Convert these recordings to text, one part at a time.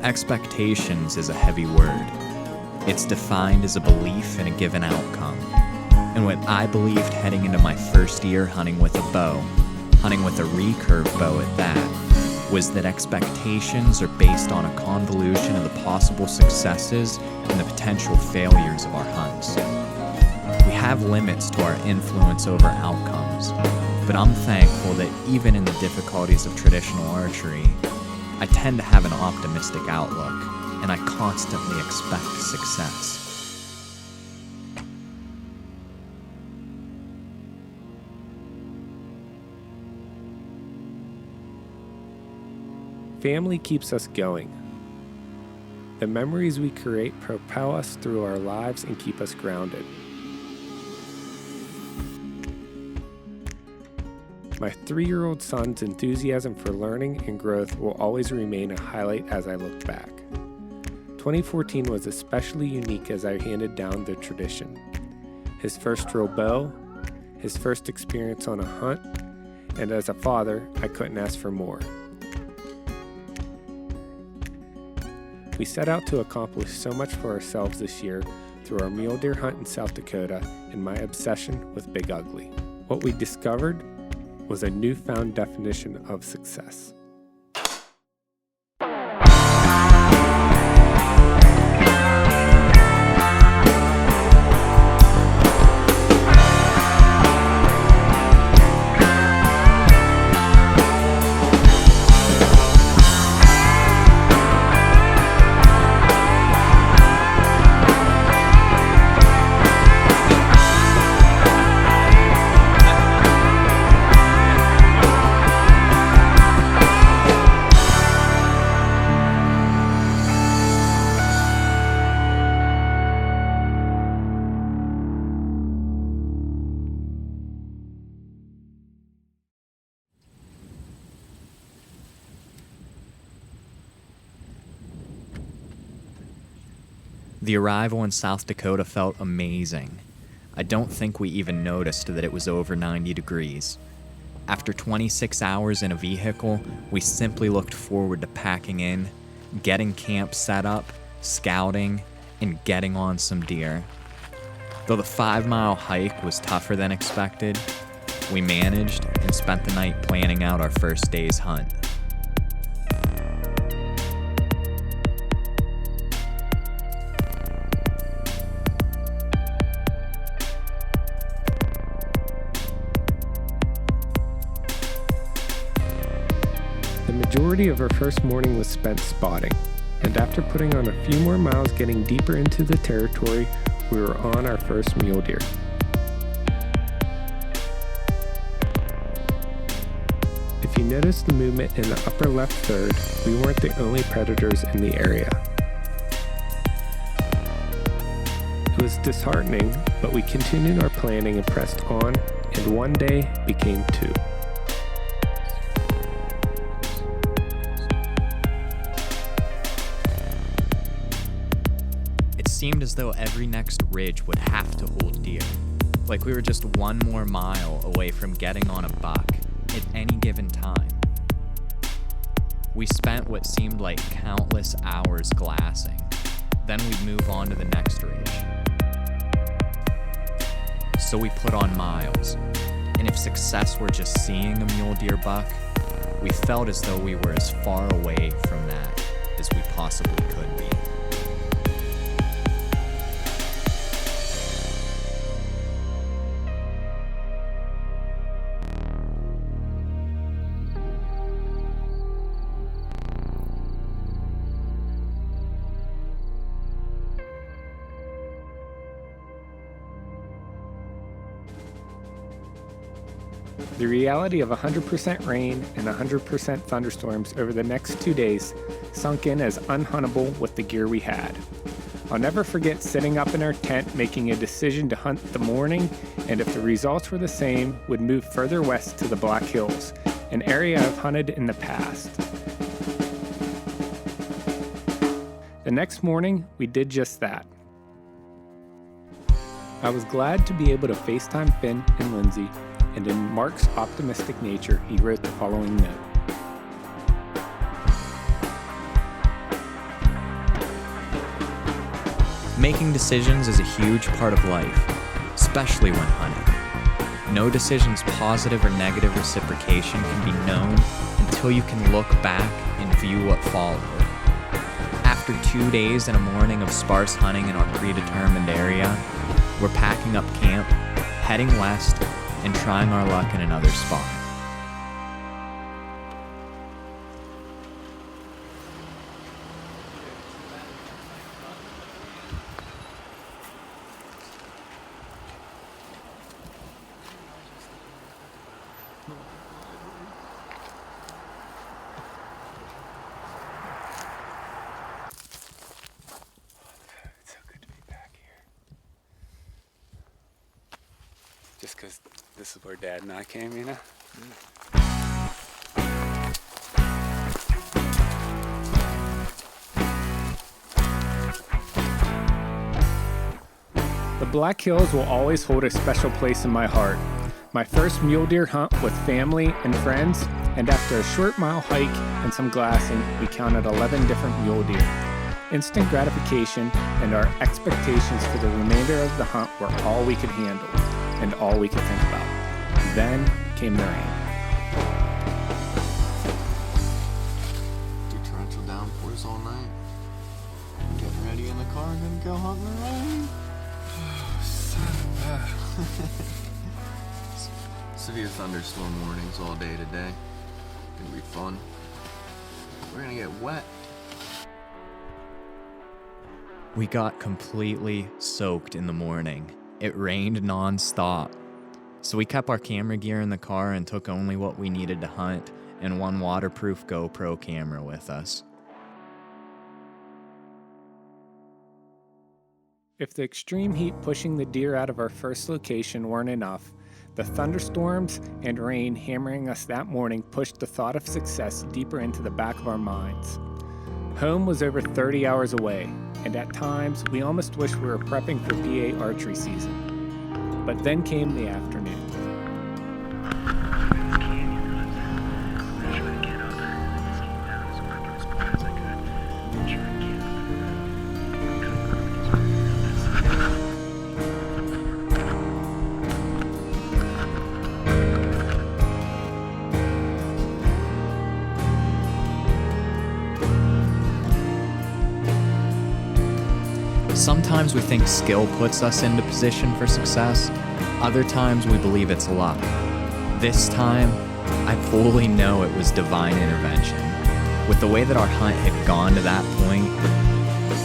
Expectations is a heavy word. It's defined as a belief in a given outcome. And what I believed heading into my first year hunting with a bow, hunting with a recurve bow at that, was that expectations are based on a convolution of the possible successes and the potential failures of our hunts. We have limits to our influence over outcomes, but I'm thankful that even in the difficulties of traditional archery, I tend to have an optimistic outlook, and I constantly expect success. Family keeps us going. The memories we create propel us through our lives and keep us grounded. My 3-year-old son's enthusiasm for learning and growth will always remain a highlight as I look back. 2014 was especially unique as I handed down the tradition. His first real bow, his first experience on a hunt, and as a father, I couldn't ask for more. We set out to accomplish so much for ourselves this year through our mule deer hunt in South Dakota and my obsession with Big Ugly. What we discovered was a newfound definition of success. The arrival in South Dakota felt amazing. I don't think we even noticed that it was over 90 degrees. After 26 hours in a vehicle, we simply looked forward to packing in, getting camp set up, scouting, and getting on some deer. Though the 5-mile hike was tougher than expected, we managed and spent the night planning out our first day's hunt. The majority of our first morning was spent spotting, and after putting on a few more miles getting deeper into the territory, we were on our first mule deer. If you notice the movement in the upper left third, we weren't the only predators in the area. It was disheartening, but we continued our planning and pressed on, and one day became 2. It seemed as though every next ridge would have to hold deer, like we were just 1 more mile away from getting on a buck at any given time. We spent what seemed like countless hours glassing, then we'd move on to the next ridge. So we put on miles, and if success were just seeing a mule deer buck, we felt as though we were as far away from that as we possibly could be. The reality of 100% rain and 100% thunderstorms over the next 2 days sunk in as unhuntable with the gear we had. I'll never forget sitting up in our tent making a decision to hunt the morning, and if the results were the same, would move further west to the Black Hills, an area I've hunted in the past. The next morning, we did just that. I was glad to be able to FaceTime Finn and Lindsay, and in Mark's optimistic nature, he wrote the following note. Making decisions is a huge part of life, especially when hunting. No decision's positive or negative reciprocation can be known until you can look back and view what followed. After 2 days and a morning of sparse hunting in our predetermined area, we're packing up camp, heading west, and trying our luck in another spot. It's so good to be back here. Just because this is where Dad and I came, you know? The Black Hills will always hold a special place in my heart. My first mule deer hunt with family and friends, and after a short mile hike and some glassing, we counted 11 different mule deer. Instant gratification and our expectations for the remainder of the hunt were all we could handle and all we could think about. Then came the rain. Do torrential downpours all night. Getting ready in the car and then go hunting in the rain. Severe thunderstorm warnings all day today. Gonna be fun. We're gonna get wet. We got completely soaked in the morning. It rained non-stop. So we kept our camera gear in the car and took only what we needed to hunt and one waterproof GoPro camera with us. If the extreme heat pushing the deer out of our first location weren't enough, the thunderstorms and rain hammering us that morning pushed the thought of success deeper into the back of our minds. Home was over 30 hours away, and at times we almost wished we were prepping for PA archery season. But then came the afternoon. Sometimes we think skill puts us into position for success. Other times we believe it's luck. This time, I fully know it was divine intervention. With the way that our hunt had gone to that point,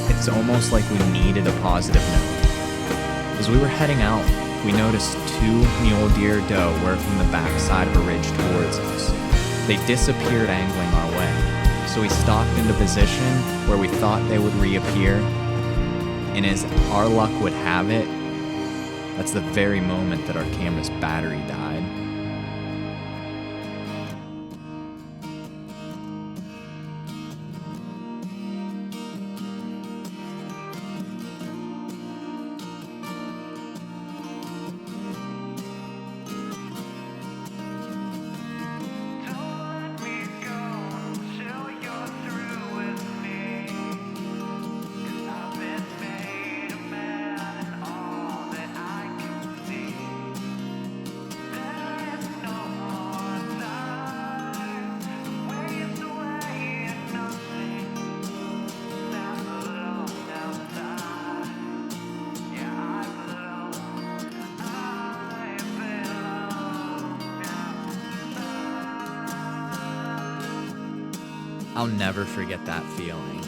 it's almost like we needed a positive note. As we were heading out, we noticed 2 mule deer doe working the backside of a ridge towards us. They disappeared angling our way, so we stalked into position where we thought they would reappear. And as our luck would have it, that's the very moment that our camera's battery died. I'll never forget that feeling.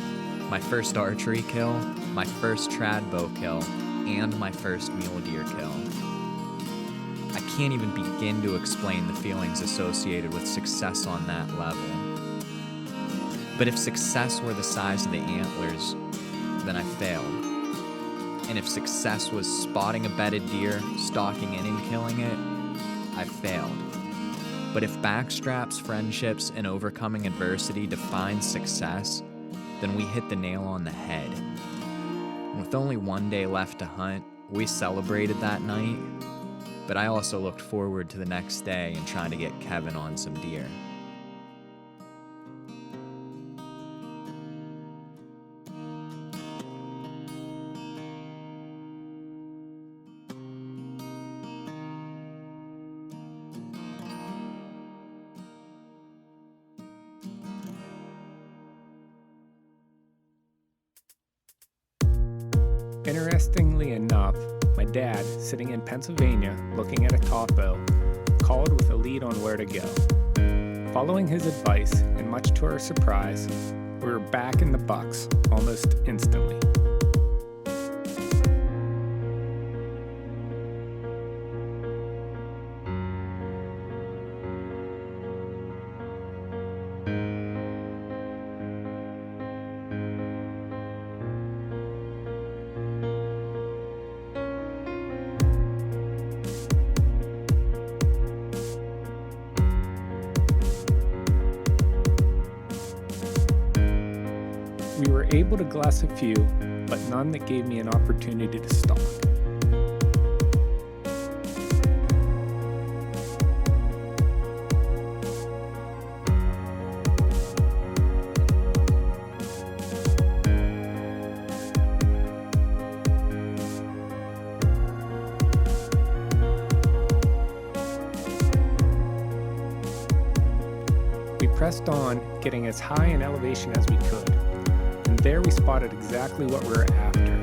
My first archery kill, my first trad bow kill, and my first mule deer kill. I can't even begin to explain the feelings associated with success on that level. But if success were the size of the antlers, then I failed. And if success was spotting a bedded deer, stalking in and killing it, I failed. But if backstraps, friendships, and overcoming adversity define success, then we hit the nail on the head. With only 1 day left to hunt, we celebrated that night, but I also looked forward to the next day and trying to get Kevin on some deer. Interestingly enough, my dad, sitting in Pennsylvania looking at a topo, called with a lead on where to go. Following his advice, and much to our surprise, we were back in the bucks almost instantly. We were able to glass a few, but none that gave me an opportunity to stalk. We pressed on, getting as high in elevation as we could. And there we spotted exactly what we were after.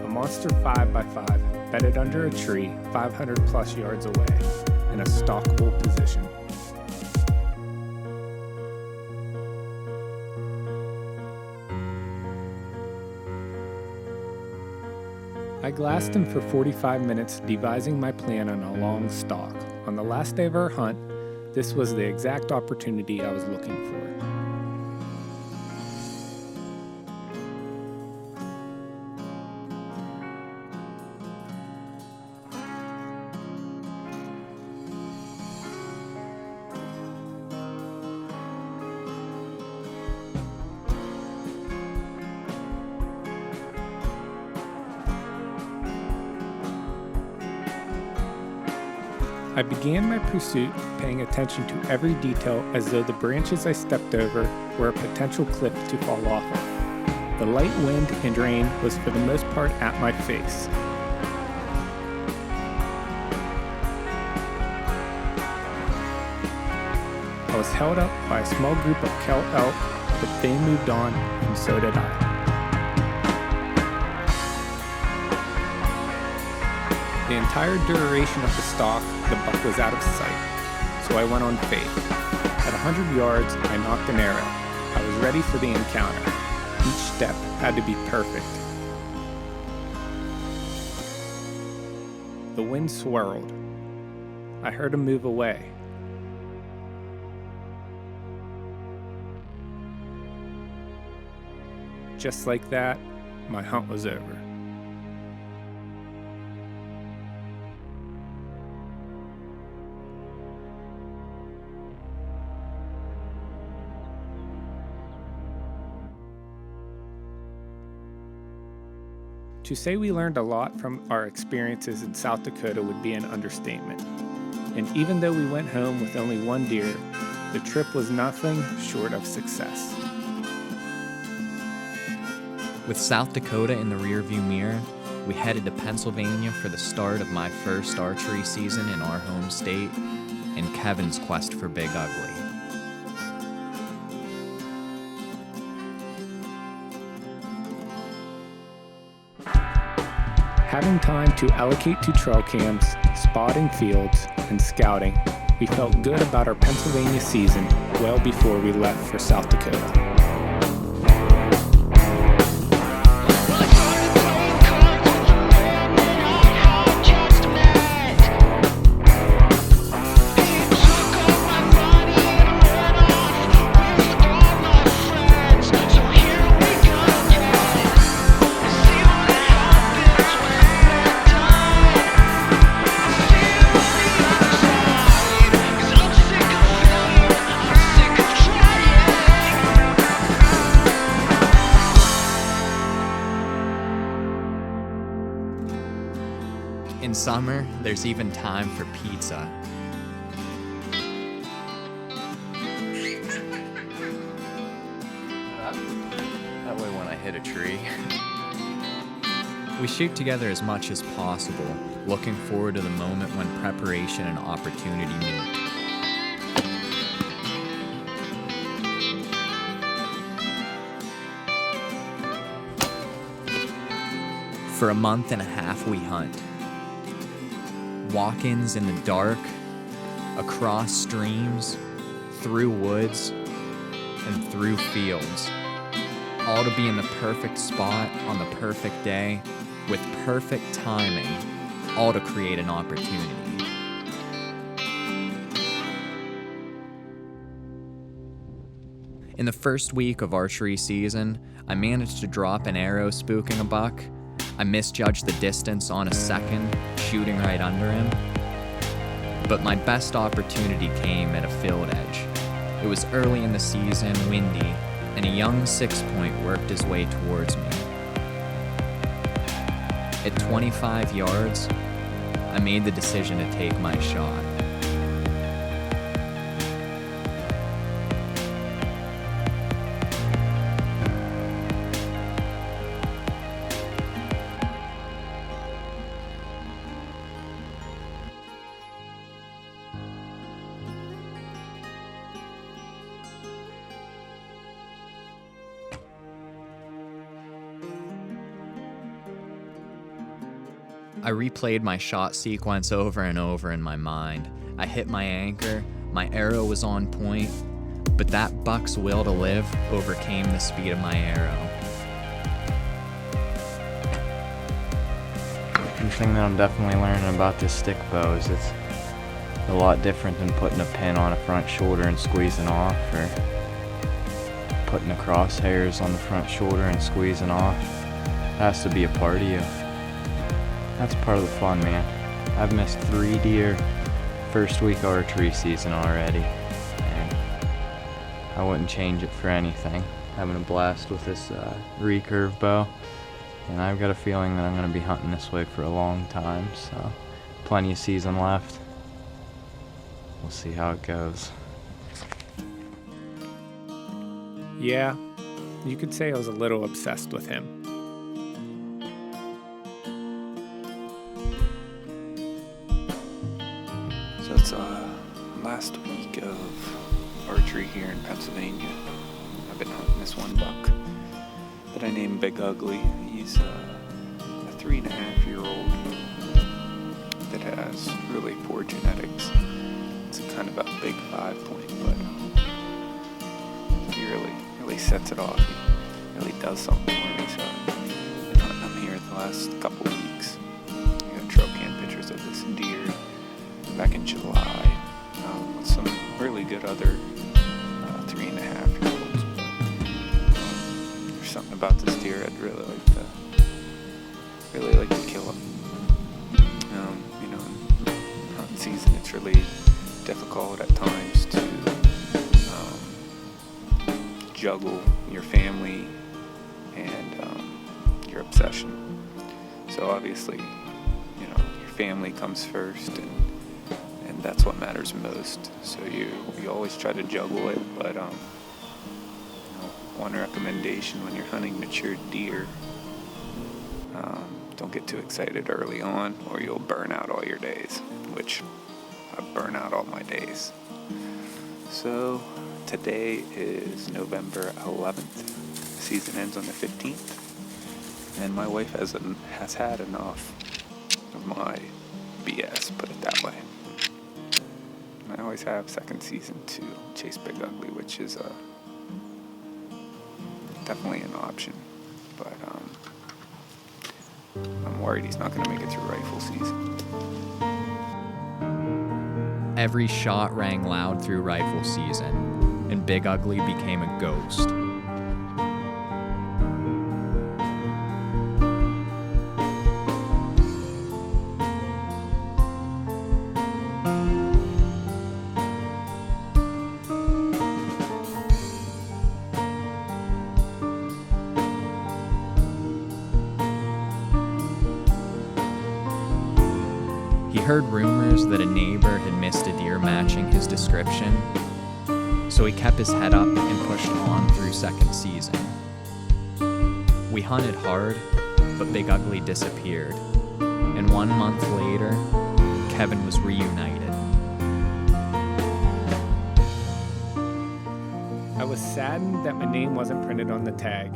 A monster 5x5 bedded under a tree 500 plus yards away in a stalkable position. I glassed him for 45 minutes, devising my plan on a long stalk. On the last day of our hunt, this was the exact opportunity I was looking for. I began my pursuit, paying attention to every detail as though the branches I stepped over were a potential cliff to fall off of. The light wind and rain was for the most part at my face. I was held up by a small group of Kel elk, but they moved on, and so did I. The entire duration of the stalk, the buck was out of sight, so I went on faith. At 100 yards, I nocked an arrow. I was ready for the encounter. Each step had to be perfect. The wind swirled. I heard him move away. Just like that, my hunt was over. To say we learned a lot from our experiences in South Dakota would be an understatement. And even though we went home with only one deer, the trip was nothing short of success. With South Dakota in the rearview mirror, we headed to Pennsylvania for the start of my first archery season in our home state and Kevin's quest for Big Ugly. Having time to allocate to trail cams, spotting fields, and scouting, we felt good about our Pennsylvania season well before we left for South Dakota. In summer, there's even time for pizza. That way when I hit a tree. We shoot together as much as possible, looking forward to the moment when preparation and opportunity meet. For a month and a half we hunt. Walk-ins in the dark, across streams, through woods, and through fields. All to be in the perfect spot on the perfect day with perfect timing, all to create an opportunity. In the first week of archery season, I managed to drop an arrow spooking a buck. I misjudged the distance on a second, shooting right under him. But my best opportunity came at a field edge. It was early in the season, windy, and a young 6-point worked his way towards me. At 25 yards, I made the decision to take my shot. I replayed my shot sequence over and over in my mind. I hit my anchor, my arrow was on point, but that buck's will to live overcame the speed of my arrow. One thing that I'm definitely learning about this stick bow is it's a lot different than putting a pin on a front shoulder and squeezing off, or putting the crosshairs on the front shoulder and squeezing off. It has to be a part of you. That's part of the fun, man. I've missed 3 deer first week archery season already, and I wouldn't change it for anything. Having a blast with this recurve bow, and I've got a feeling that I'm going to be hunting this way for a long time, so plenty of season left. We'll see how it goes. Yeah, you could say I was a little obsessed with him. So it's last week of archery here in Pennsylvania. I've been hunting this one buck that I named Big Ugly. He's a 3.5-year-old that has really poor genetics. It's kind of a big 5-point, but he really sets it off. He really does something for me. So I've been hunting him here the last couple weeks. I got trail cam pictures of this deer back in July, with some really good other 3.5-year-olds. There's something about this deer I'd really like to kill him. In hunting season, it's really difficult at times to juggle your family and your obsession. So obviously, your family comes first, and that's what matters most. So you always try to juggle it, but one recommendation when you're hunting matured deer, don't get too excited early on, or you'll burn out all your days, which I burn out all my days. So today is November 11th. Season ends on the 15th, and my wife has had enough of my BS, put it that way. I always have second season to chase Big Ugly, which is definitely an option, but I'm worried he's not going to make it through rifle season. Every shot rang loud through rifle season, and Big Ugly became a ghost. He heard rumors that a neighbor had missed a deer matching his description, so he kept his head up and pushed on through second season. We hunted hard, but Big Ugly disappeared, and 1 month later, Kevin was reunited. I was saddened that my name wasn't printed on the tag.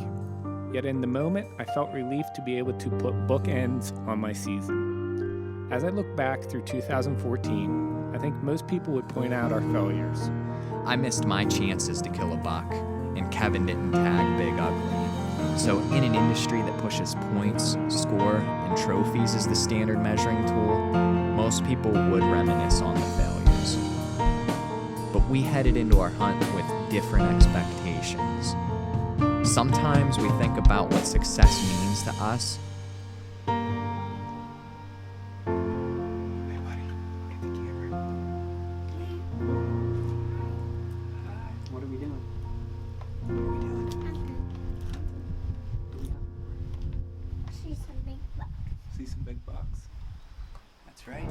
Yet in the moment, I felt relief to be able to put bookends on my season. As I look back through 2014, I think most people would point out our failures. I missed my chances to kill a buck, and Kevin didn't tag Big Ugly. So in an industry that pushes points, score, and trophies as the standard measuring tool, most people would reminisce on the failures. But we headed into our hunt with different expectations. Sometimes we think about what success means to us. What are we doing? See some big bucks. See some big bucks. That's right.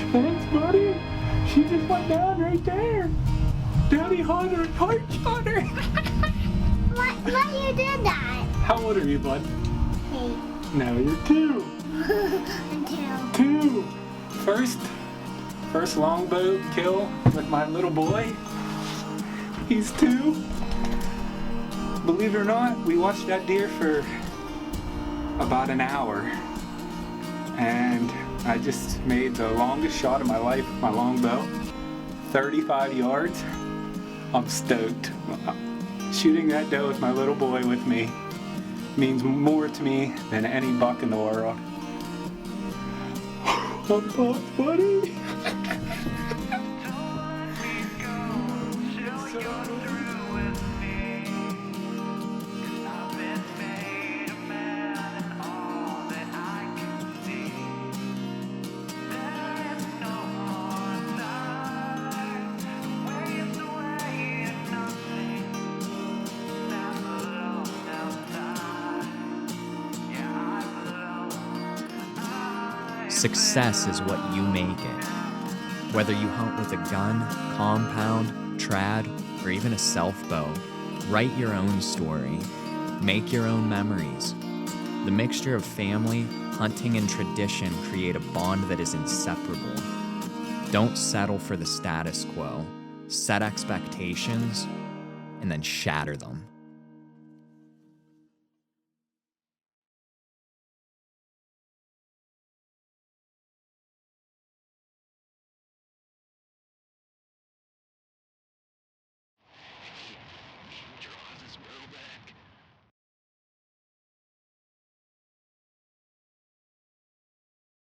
Thanks, buddy. She just went down right there. Daddy Hunter, Hunter. Why you did that? How old are you, bud? Hey, No, you're 2. until 2. First longbow kill with my little boy. He's 2. Believe it or not, we watched that deer for about an hour. And I just made the longest shot of my life with my longbow. 35 yards. I'm stoked. Shooting that doe with my little boy with me means more to me than any buck in the world. I'm pumped, buddy. Success is what you make it. Whether you hunt with a gun, compound, trad, or even a self-bow, write your own story. Make your own memories. The mixture of family, hunting, and tradition create a bond that is inseparable. Don't settle for the status quo. Set expectations, and then shatter them.